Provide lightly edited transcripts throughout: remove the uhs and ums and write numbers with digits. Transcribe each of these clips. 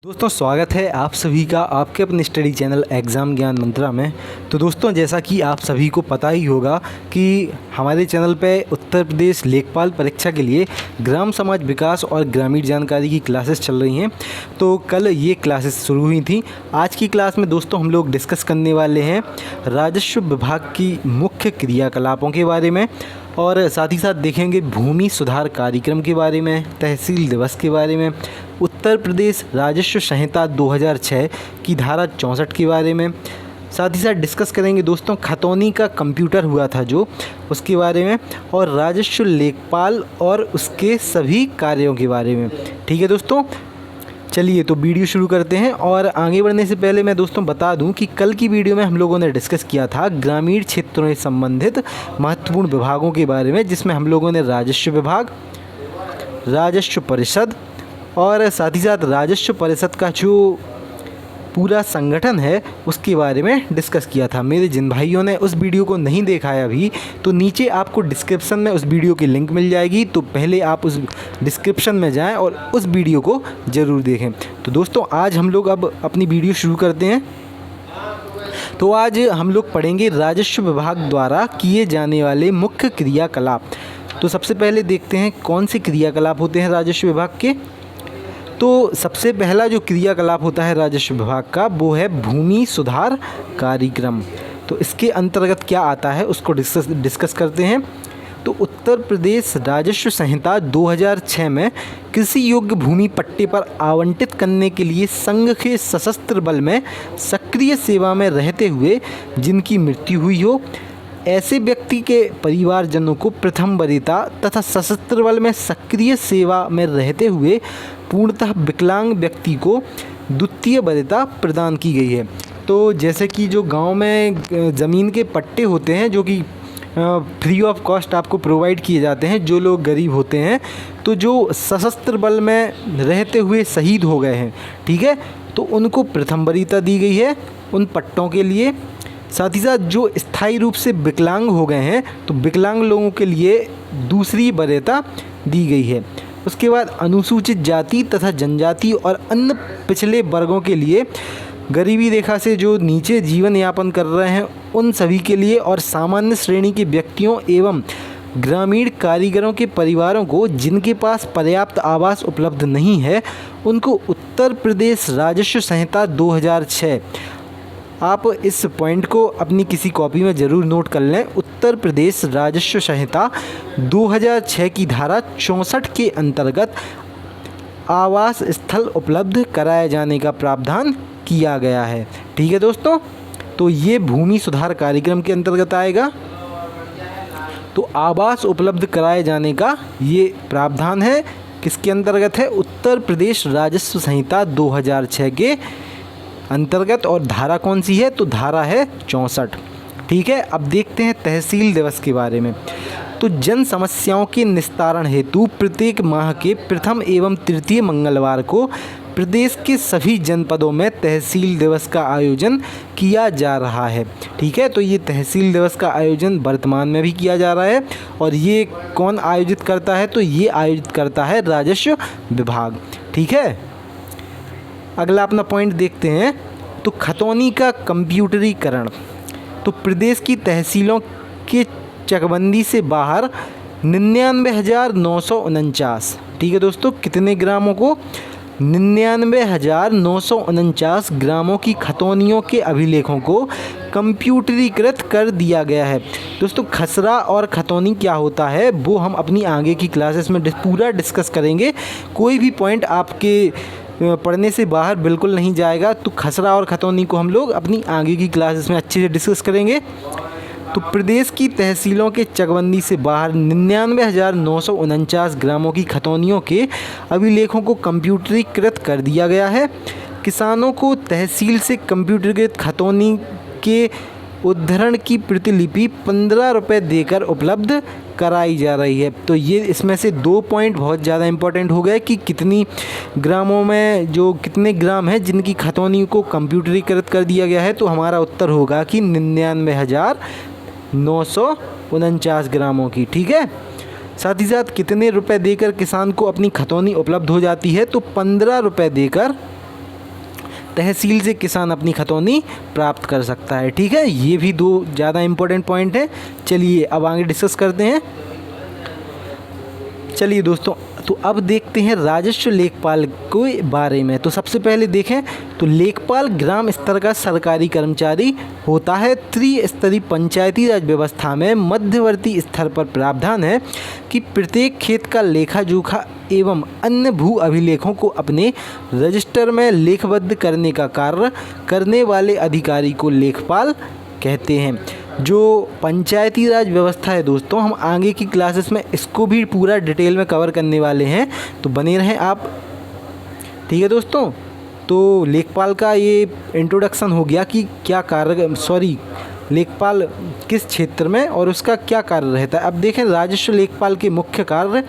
दोस्तों स्वागत है आप सभी का आपके अपने स्टडी चैनल एग्ज़ाम ज्ञान मंत्रा में। तो दोस्तों जैसा कि आप सभी को पता ही होगा कि हमारे चैनल पे उत्तर प्रदेश लेखपाल परीक्षा के लिए ग्राम समाज विकास और ग्रामीण जानकारी की क्लासेस चल रही हैं। तो कल ये क्लासेस शुरू हुई थी। आज की क्लास में दोस्तों हम लोग डिस्कस करने वाले हैं राजस्व विभाग की मुख्य क्रियाकलापों के बारे में, और साथ ही साथ देखेंगे भूमि सुधार कार्यक्रम के बारे में, तहसील दिवस के बारे में, उत्तर प्रदेश राजस्व संहिता 2006 की धारा 64 के बारे में। साथ ही साथ डिस्कस करेंगे दोस्तों खतौनी का कंप्यूटर हुआ था जो, उसके बारे में, और राजस्व लेखपाल और उसके सभी कार्यों के बारे में। ठीक है दोस्तों, चलिए तो वीडियो शुरू करते हैं। और आगे बढ़ने से पहले मैं दोस्तों बता दूं कि कल की वीडियो में हम लोगों ने डिस्कस किया था ग्रामीण क्षेत्रों से संबंधित महत्वपूर्ण विभागों के बारे में, जिसमें हम लोगों ने राजस्व विभाग, राजस्व परिषद और साथ ही साथ राजस्व परिषद का जो पूरा संगठन है उसके बारे में डिस्कस किया था। मेरे जिन भाइयों ने उस वीडियो को नहीं देखा है अभी, तो नीचे आपको डिस्क्रिप्शन में उस वीडियो की लिंक मिल जाएगी, तो पहले आप उस डिस्क्रिप्शन में जाएं और उस वीडियो को ज़रूर देखें। तो दोस्तों आज हम लोग अब अपनी वीडियो शुरू करते हैं। तो आज हम लोग पढ़ेंगे राजस्व विभाग द्वारा किए जाने वाले मुख्य क्रियाकलाप। तो सबसे पहले देखते हैं कौन से क्रियाकलाप होते हैं राजस्व विभाग के। तो सबसे पहला जो क्रियाकलाप होता है राजस्व विभाग का वो है भूमि सुधार कार्यक्रम। तो इसके अंतर्गत क्या आता है उसको डिस्कस करते हैं। तो उत्तर प्रदेश राजस्व संहिता 2006 में कृषि योग्य भूमि पट्टे पर आवंटित करने के लिए संघ के सशस्त्र बल में सक्रिय सेवा में रहते हुए जिनकी मृत्यु हुई हो, ऐसे व्यक्ति के परिवारजनों को प्रथम वरीयता तथा सशस्त्र बल में सक्रिय सेवा में रहते हुए पूर्णतः विकलांग व्यक्ति को द्वितीय वरीयता प्रदान की गई है। तो जैसे कि जो गांव में ज़मीन के पट्टे होते हैं जो कि फ्री ऑफ कॉस्ट आपको प्रोवाइड किए जाते हैं, जो लोग गरीब होते हैं, तो जो सशस्त्र बल में रहते हुए शहीद हो गए हैं, ठीक है, तो उनको प्रथम वरीयता दी गई है उन पट्टों के लिए। साथ ही साथ जो स्थायी रूप से विकलांग हो गए हैं तो विकलांग लोगों के लिए दूसरी वरीयता दी गई है। उसके बाद अनुसूचित जाति तथा जनजाति और अन्य पिछले वर्गों के लिए, गरीबी रेखा से जो नीचे जीवन यापन कर रहे हैं उन सभी के लिए, और सामान्य श्रेणी के व्यक्तियों एवं ग्रामीण कारीगरों के परिवारों को जिनके पास पर्याप्त आवास उपलब्ध नहीं है, उनको उत्तर प्रदेश राजस्व संहिता 2006, आप इस पॉइंट को अपनी किसी कॉपी में ज़रूर नोट कर लें, उत्तर प्रदेश राजस्व संहिता 2006 की धारा 64 के अंतर्गत आवास स्थल उपलब्ध कराए जाने का प्रावधान किया गया है। ठीक है दोस्तों, तो ये भूमि सुधार कार्यक्रम के अंतर्गत आएगा। तो आवास उपलब्ध कराए जाने का ये प्रावधान है, किसके अंतर्गत है? उत्तर प्रदेश राजस्व संहिता 2006 के अंतर्गत। और धारा कौन सी है? तो धारा है 64। ठीक है, अब देखते हैं तहसील दिवस के बारे में। तो जन समस्याओं के निस्तारण हेतु प्रत्येक माह के प्रथम एवं तृतीय मंगलवार को प्रदेश के सभी जनपदों में तहसील दिवस का आयोजन किया जा रहा है। ठीक है, तो ये तहसील दिवस का आयोजन वर्तमान में भी किया जा रहा है। और ये कौन आयोजित करता है? तो ये आयोजित करता है राजस्व विभाग। ठीक है, अगला अपना पॉइंट देखते हैं। तो खतौनी का कंप्यूटरीकरण। तो प्रदेश की तहसीलों के चकबंदी से बाहर 99,949, ठीक है दोस्तों, कितने ग्रामों को? 99,949 ग्रामों की खतौनियों के अभिलेखों को कंप्यूटरीकृत कर दिया गया है। दोस्तों खसरा और खतौनी क्या होता है वो हम अपनी आगे की क्लासेस में पूरा डिस्कस करेंगे। कोई भी पॉइंट आपके पढ़ने से बाहर बिल्कुल नहीं जाएगा। तो खसरा और खतौनी को हम लोग अपनी आगे की क्लासेस में अच्छे से डिस्कस करेंगे। तो प्रदेश की तहसीलों के चकबंदी से बाहर 99,949 ग्रामों की खतौनियों के अभिलेखों को कंप्यूटरीकृत कर दिया गया है। किसानों को तहसील से कंप्यूटरीकृत खतौनी के उद्धरण की प्रतिलिपि 15 रुपये देकर उपलब्ध कराई जा रही है। तो ये इसमें से 2 पॉइंट बहुत ज़्यादा इंपॉर्टेंट हो गए कि कितनी ग्रामों में जो कितने ग्राम हैं जिनकी खतौनी को कंप्यूटरीकृत कर दिया गया है। तो हमारा उत्तर होगा कि 99,949 ग्रामों की। ठीक है, साथ ही साथ कितने रुपए देकर किसान को अपनी खतौनी उपलब्ध हो जाती है? तो 15 रुपये देकर तहसील से किसान अपनी खतौनी प्राप्त कर सकता है। ठीक है, ये भी दो ज़्यादा इम्पोर्टेंट पॉइंट है। चलिए अब आगे डिस्कस करते हैं। चलिए दोस्तों, तो अब देखते हैं राजस्व लेखपाल के बारे में। तो सबसे पहले देखें तो लेखपाल ग्राम स्तर का सरकारी कर्मचारी होता है। त्रिस्तरीय पंचायती राज व्यवस्था में मध्यवर्ती स्तर पर प्रावधान है कि प्रत्येक खेत का लेखा जोखा एवं अन्य भू अभिलेखों को अपने रजिस्टर में लेखबद्ध करने का कार्य करने वाले अधिकारी को लेखपाल कहते हैं। जो पंचायती राज व्यवस्था है दोस्तों, हम आगे की क्लासेस में इसको भी पूरा डिटेल में कवर करने वाले हैं, तो बने रहें आप। ठीक है दोस्तों, तो लेखपाल का ये इंट्रोडक्शन हो गया कि क्या कार्य लेखपाल किस क्षेत्र में और उसका क्या कार्य रहता है। अब देखें राजस्व लेखपाल के मुख्य कार्य।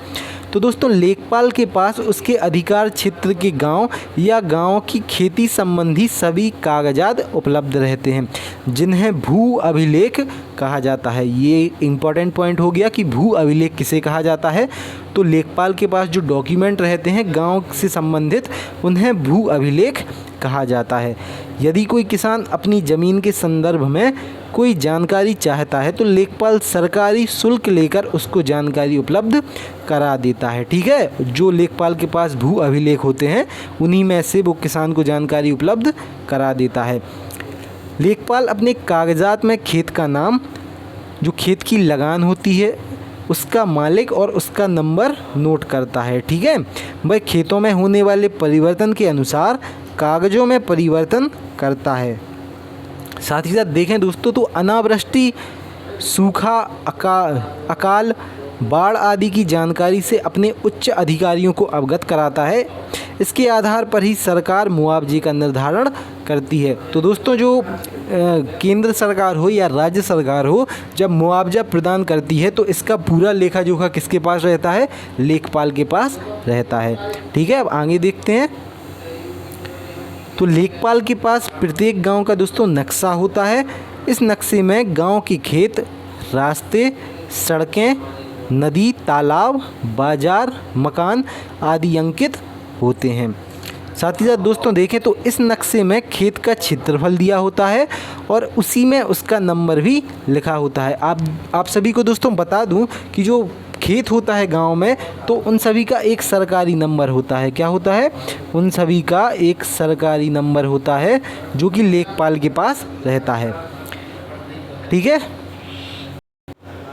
तो दोस्तों, लेखपाल के पास उसके अधिकार क्षेत्र के गांव या गांव की खेती संबंधी सभी कागजात उपलब्ध रहते हैं, जिन्हें भू अभिलेख कहा जाता है। ये इम्पॉर्टेंट पॉइंट हो गया कि भू अभिलेख किसे कहा जाता है। तो लेखपाल के पास जो डॉक्यूमेंट रहते हैं गांव से संबंधित, उन्हें भू अभिलेख कहा जाता है। यदि कोई किसान अपनी ज़मीन के संदर्भ में कोई जानकारी चाहता है तो लेखपाल सरकारी शुल्क लेकर उसको जानकारी उपलब्ध करा देता है। ठीक है, जो लेखपाल के पास भू अभिलेख होते हैं उन्हीं में से वो किसान को जानकारी उपलब्ध करा देता है। लेखपाल अपने कागजात में खेत का नाम, जो खेत की लगान होती है, उसका मालिक और उसका नंबर नोट करता है। ठीक है, वह खेतों में होने वाले परिवर्तन के अनुसार कागज़ों में परिवर्तन करता है। साथ ही साथ देखें दोस्तों, तो अनावृष्टि, सूखा, अकाल, बाढ़ आदि की जानकारी से अपने उच्च अधिकारियों को अवगत कराता है। इसके आधार पर ही सरकार मुआवजे का निर्धारण करती है। तो दोस्तों, जो केंद्र सरकार हो या राज्य सरकार हो, जब मुआवजा प्रदान करती है तो इसका पूरा लेखा जोखा किसके पास रहता है? लेखपाल के पास रहता है। ठीक है, अब आगे देखते हैं। तो लेखपाल के पास प्रत्येक गांव का दोस्तों नक्शा होता है। इस नक्शे में गांव के खेत, रास्ते, सड़कें, नदी, तालाब, बाजार, मकान आदि अंकित होते हैं। साथ ही साथ दोस्तों देखें तो इस नक्शे में खेत का क्षेत्रफल दिया होता है और उसी में उसका नंबर भी लिखा होता है। आप सभी को दोस्तों बता दूं कि जो खेत होता है गांव में, तो उन सभी का एक सरकारी नंबर होता है। क्या होता है? उन सभी का एक सरकारी नंबर होता है जो कि लेखपाल के पास रहता है। ठीक है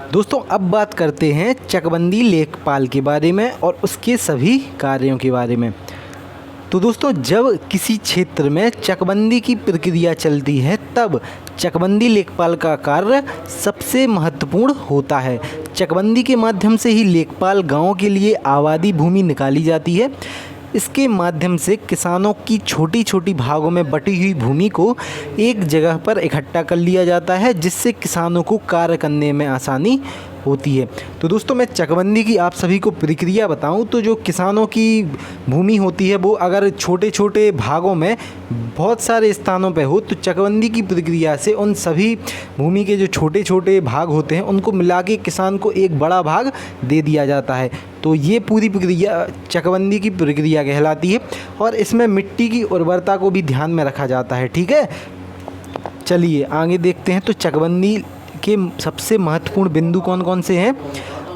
दोस्तों, अब बात करते हैं चकबंदी लेखपाल के बारे में और उसके सभी कार्यों के बारे में। तो दोस्तों, जब किसी क्षेत्र में चकबंदी की प्रक्रिया चलती है तब चकबंदी लेखपाल का कार्य सबसे महत्वपूर्ण होता है। चकबंदी के माध्यम से ही लेखपाल गांव के लिए आबादी भूमि निकाली जाती है। इसके माध्यम से किसानों की छोटी छोटी भागों में बटी हुई भूमि को एक जगह पर इकट्ठा कर लिया जाता है, जिससे किसानों को कार्य करने में आसानी होती है। तो दोस्तों, मैं चकबंदी की आप सभी को प्रक्रिया बताऊं तो जो किसानों की भूमि होती है वो अगर छोटे छोटे भागों में बहुत सारे स्थानों पे हो, तो चकबंदी की प्रक्रिया से उन सभी भूमि के जो छोटे छोटे भाग होते हैं उनको मिला के किसान को एक बड़ा भाग दे दिया जाता है। तो ये पूरी प्रक्रिया चकबंदी की प्रक्रिया कहलाती है और इसमें मिट्टी की उर्वरता को भी ध्यान में रखा जाता है। ठीक है, चलिए आगे देखते हैं। तो चकबंदी के सबसे महत्वपूर्ण बिंदु कौन कौन से हैं?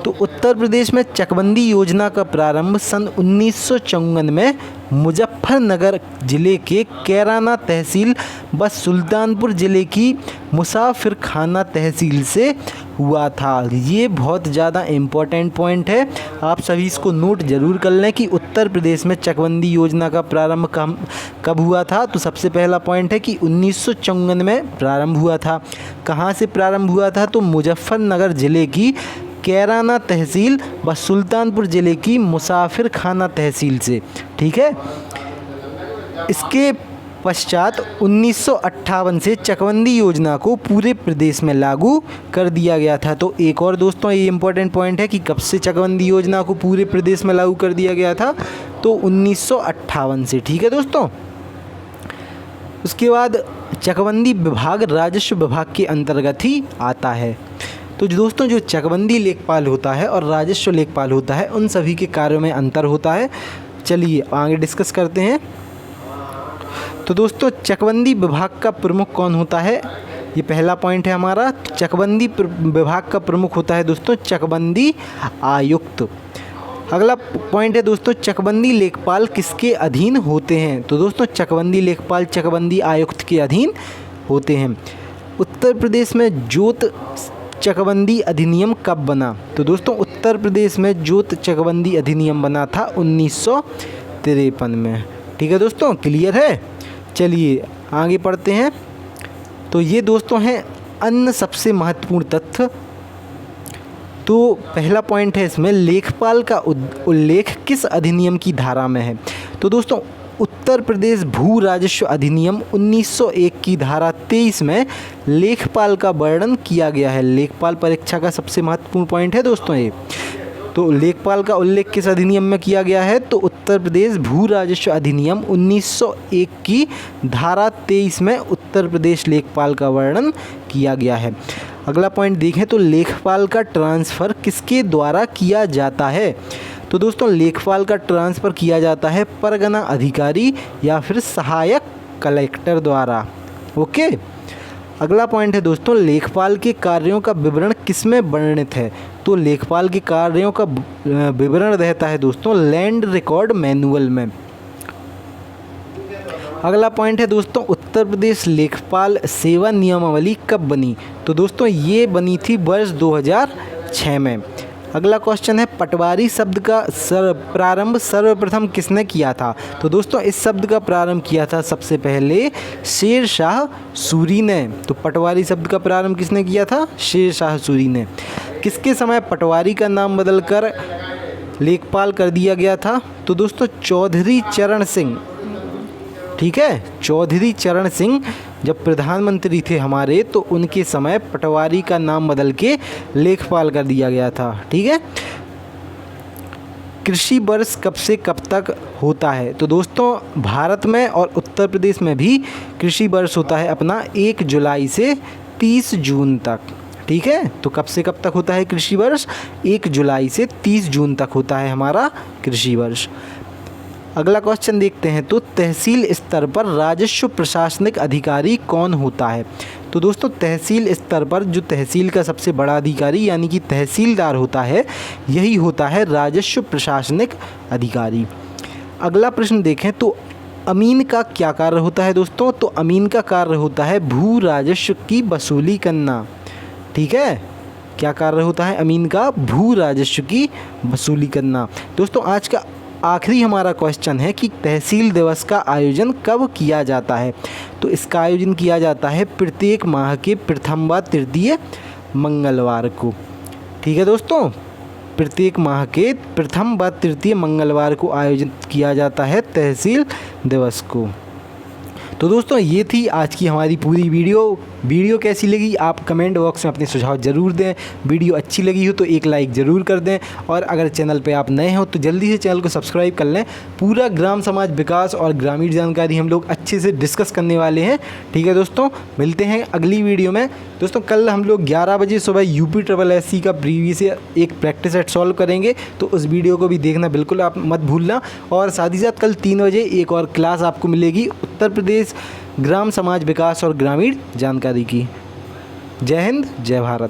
तो उत्तर प्रदेश में चकबंदी योजना का प्रारंभ सन 1954 में मुजफ्फरनगर ज़िले के कैराना तहसील व सुल्तानपुर ज़िले की मुसाफिर खाना तहसील से हुआ था। ये बहुत ज़्यादा इम्पोर्टेंट पॉइंट है, आप सभी इसको नोट ज़रूर कर लें कि उत्तर प्रदेश में चकबंदी योजना का प्रारंभ कब हुआ था। तो सबसे पहला पॉइंट है कि 1954 में प्रारंभ हुआ था। कहाँ से प्रारंभ हुआ था? तो मुजफ्फरनगर ज़िले की कैराना तहसील व सुल्तानपुर ज़िले की मुसाफिर खाना तहसील से। ठीक है, इसके पश्चात 1958 से चकबंदी योजना को पूरे प्रदेश में लागू कर दिया गया था। तो एक और दोस्तों ये इम्पोर्टेंट पॉइंट है कि कब से चकबंदी योजना को पूरे प्रदेश में लागू कर दिया गया था? तो 1958 से। ठीक है दोस्तों, उसके बाद चकबंदी विभाग राजस्व विभाग के अंतर्गत ही आता है। तो दोस्तों, जो चकबंदी लेखपाल होता है और राजस्व लेखपाल होता है उन सभी के कार्यों में अंतर होता है। चलिए आगे डिस्कस करते हैं। तो दोस्तों चकबंदी विभाग का प्रमुख कौन होता है? ये पहला पॉइंट है हमारा। चकबंदी विभाग का प्रमुख होता है दोस्तों चकबंदी आयुक्त। अगला पॉइंट है दोस्तों चकबंदी लेखपाल किसके अधीन होते हैं? तो दोस्तों चकबंदी लेखपाल चकबंदी आयुक्त के अधीन होते हैं। उत्तर प्रदेश में जोत चकबंदी अधिनियम कब बना? तो दोस्तों उत्तर प्रदेश में जोत चकबंदी अधिनियम बना था 1953 में। ठीक है दोस्तों, क्लियर है? चलिए आगे पढ़ते हैं। तो ये दोस्तों हैं अन्य सबसे महत्वपूर्ण तथ्य। तो पहला पॉइंट है इसमें लेखपाल का उल्लेख किस अधिनियम की धारा में है? तो दोस्तों उत्तर प्रदेश भू राजस्व अधिनियम 1901 की धारा 23 में लेखपाल का वर्णन किया गया है। लेखपाल परीक्षा का सबसे महत्वपूर्ण पॉइंट है दोस्तों ये। तो लेखपाल का उल्लेख किस अधिनियम में किया गया है? तो उत्तर प्रदेश भू राजस्व अधिनियम 1901 की धारा 23 में उत्तर प्रदेश लेखपाल का वर्णन किया गया है। अगला पॉइंट देखें तो लेखपाल का ट्रांसफ़र किसके द्वारा किया जाता है? तो दोस्तों लेखपाल का ट्रांसफ़र किया जाता है परगना अधिकारी या फिर सहायक कलेक्टर द्वारा। ओके। अगला पॉइंट है दोस्तों लेखपाल के कार्यों का विवरण किसमें वर्णित है? तो लेखपाल के कार्यों का विवरण रहता है दोस्तों लैंड रिकॉर्ड मैनुअल में। अगला पॉइंट है दोस्तों उत्तर प्रदेश लेखपाल सेवा नियमावली कब बनी? तो दोस्तों ये बनी थी वर्ष 2006 में। अगला क्वेश्चन है पटवारी शब्द का प्रारंभ सर्वप्रथम किसने किया था? तो दोस्तों इस शब्द का प्रारंभ किया था सबसे पहले शेर शाह सूरी ने। तो पटवारी शब्द का प्रारंभ किसने किया था? शेर शाह सूरी ने। किसके समय पटवारी का नाम बदलकर लेखपाल कर दिया गया था? तो दोस्तों चौधरी चरण सिंह। ठीक है, चौधरी चरण सिंह जब प्रधानमंत्री थे हमारे तो उनके समय पटवारी का नाम बदल के लेखपाल कर दिया गया था। ठीक है। कृषि वर्ष कब से कब तक होता है? तो दोस्तों भारत में और उत्तर प्रदेश में भी कृषि वर्ष होता है अपना 1 जुलाई से 30 जून तक। ठीक है, तो कब से कब तक होता है कृषि वर्ष? 1 जुलाई से 30 जून तक होता है हमारा कृषि वर्ष। अगला क्वेश्चन देखते हैं तो तहसील स्तर पर राजस्व प्रशासनिक अधिकारी कौन होता है? तो दोस्तों तहसील स्तर पर जो तहसील का सबसे बड़ा अधिकारी यानी कि तहसीलदार होता है यही होता है राजस्व प्रशासनिक अधिकारी। अगला प्रश्न देखें तो अमीन का क्या कार्य होता है दोस्तों? तो अमीन का कार्य होता है भू राजस्व की वसूली करना। ठीक है, क्या कार्य होता है अमीन का? भू राजस्व की वसूली करना। दोस्तों आज का आखिरी हमारा क्वेश्चन है कि तहसील दिवस का आयोजन कब किया जाता है? तो इसका आयोजन किया जाता है प्रत्येक माह के प्रथम व तृतीय मंगलवार को। ठीक है दोस्तों, प्रत्येक माह के प्रथम व तृतीय मंगलवार को आयोजित किया जाता है तहसील दिवस को। तो दोस्तों ये थी आज की हमारी पूरी वीडियो कैसी लगी आप कमेंट बॉक्स में अपने सुझाव ज़रूर दें। वीडियो अच्छी लगी हो तो एक लाइक ज़रूर कर दें और अगर चैनल पे आप नए हो तो जल्दी से चैनल को सब्सक्राइब कर लें। पूरा ग्राम समाज विकास और ग्रामीण जानकारी हम लोग अच्छे से डिस्कस करने वाले हैं। ठीक है दोस्तों, मिलते हैं अगली वीडियो में। दोस्तों कल हम लोग 11 बजे सुबह UPSSC का प्रीवियस एक प्रैक्टिस सेट सॉल्व करेंगे, तो उस वीडियो को भी देखना बिल्कुल आप मत भूलना। और साथ ही साथ कल 3 बजे एक और क्लास आपको मिलेगी उत्तर प्रदेश ग्राम समाज विकास और ग्रामीण जानकारी की। जय हिंद, जय भारत।